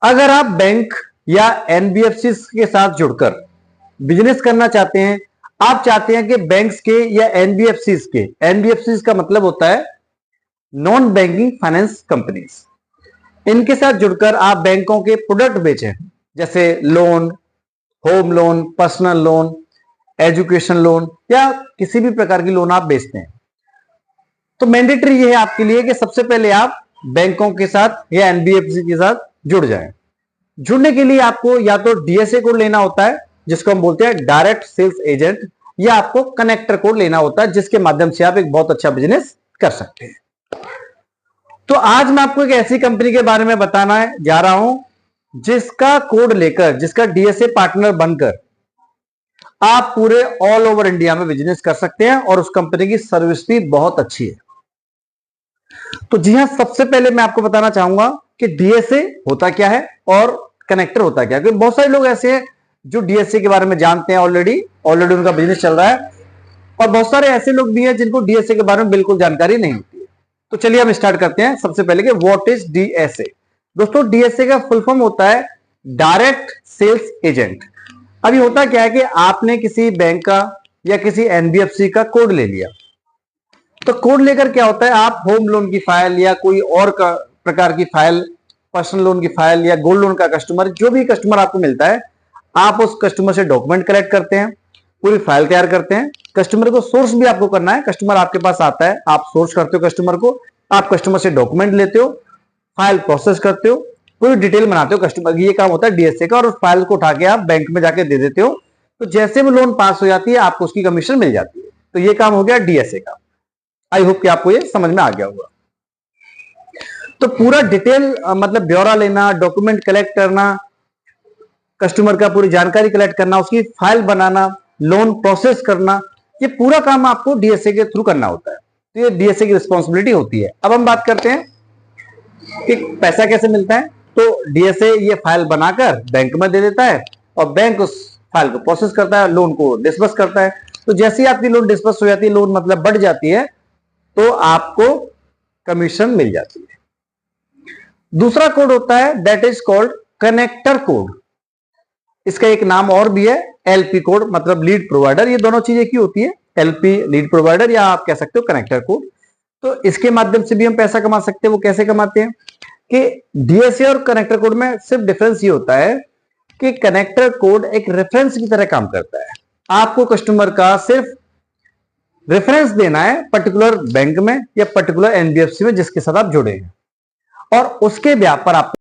अगर आप बैंक या एनबीएफसी के साथ जुड़कर बिजनेस करना चाहते हैं, आप चाहते हैं कि बैंक्स के या एनबीएफसी का मतलब होता है नॉन बैंकिंग फाइनेंस कंपनीज, इनके साथ जुड़कर आप बैंकों के प्रोडक्ट बेचें, जैसे loan, home loan, personal loan, education loan या किसी भी प्रकार की लोन आप बेचते हैं, तो मैंडेटरी ये है आपके लिए कि सबसे पहले आप बैंकों के साथ या एनबीएफसी के साथ जुड़ जाएं। जुड़ने के लिए आपको या तो डीएसए कोड लेना होता है, जिसको हम बोलते हैं डायरेक्ट सेल्स एजेंट, या आपको कनेक्टर कोड लेना होता है, जिसके माध्यम से आप एक बहुत अच्छा बिजनेस कर सकते हैं। तो आज मैं आपको एक ऐसी कंपनी के बारे में बताना जा रहा हूं जिसका कोड लेकर, जिसका डीएसए पार्टनर बनकर आप पूरे ऑल ओवर इंडिया में बिजनेस कर सकते हैं और उस कंपनी की सर्विस भी बहुत अच्छी है। तो जी हां, सबसे पहले मैं आपको बताना चाहूंगा कि डीएसए होता क्या है और कनेक्टर होता क्या है, क्योंकि बहुत सारे लोग ऐसे हैं जो डीएसए के बारे में जानते हैं, ऑलरेडी उनका बिजनेस चल रहा है, और बहुत सारे ऐसे लोग भी हैं जिनको डीएसए के बारे में बिल्कुल जानकारी नहीं होती है। तो चलिए हम स्टार्ट करते हैं सबसे पहले कि व्हाट इज डीएसए। दोस्तों, डीएसए का फुल फॉर्म होता है डायरेक्ट सेल्स एजेंट। अभी होता क्या है कि आपने किसी बैंक का या किसी एनबीएफसी का कोड ले लिया, तो कोड लेकर क्या होता है, आप होम लोन की फाइल या कोई और प्रकार की फाइल, पर्सनल लोन की फाइल या गोल्ड लोन का कस्टमर, जो भी कस्टमर आपको मिलता है, आप उस कस्टमर से डॉक्यूमेंट कलेक्ट करते हैं, पूरी फाइल तैयार करते हैं। कस्टमर को सोर्स भी आपको करना है, कस्टमर आपके पास आता है, आप सोर्स करते हो कस्टमर को, आप कस्टमर से डॉक्यूमेंट लेते हो, फाइल प्रोसेस करते हो, पूरी डिटेल बनाते हो कस्टमर, ये काम होता है डीएसए का, और उस फाइल को उठा के आप बैंक में जाके दे देते हो। तो जैसे वो लोन पास हो जाती है, आपको उसकी कमीशन मिल जाती है। तो ये काम हो गया डीएसए का। आई होप कि आपको ये समझ में आ गया होगा। तो पूरा डिटेल मतलब ब्यौरा लेना, डॉक्यूमेंट कलेक्ट करना, कस्टमर का पूरी जानकारी कलेक्ट करना, उसकी फाइल बनाना, लोन प्रोसेस करना, ये पूरा काम आपको डीएसए के थ्रू करना होता है। तो ये डीएसए की रिस्पॉन्सिबिलिटी होती है। अब हम बात करते हैं कि पैसा कैसे मिलता है। तो डीएसए ये फाइल बनाकर बैंक में दे देता है और बैंक उस फाइल को प्रोसेस करता है, लोन को डिस्बर्स करता है। तो जैसे ही आपकी लोन डिस्बर्स हो जाती है, लोन मतलब बढ़ जाती है, तो आपको कमीशन मिल जाती है। दूसरा कोड होता है that is called connector code. इसका एक नाम और भी है, एलपी कोड, मतलब लीड प्रोवाइडर। ये दोनों चीजें की होती है, एलपी लीड प्रोवाइडर, या आप कह सकते हो कनेक्टर कोड। तो इसके माध्यम से भी हम पैसा कमा सकते हैं। वो कैसे कमाते हैं कि डीएसए और कनेक्टर कोड में सिर्फ डिफरेंस ये होता है कि कनेक्टर कोड एक रेफरेंस की तरह काम करता है। आपको कस्टमर का सिर्फ रेफरेंस देना है पर्टिकुलर बैंक में या पर्टिकुलर एनबीएफसी में जिसके साथ आप जुड़े हैं, और उसके ब्याह पर आपको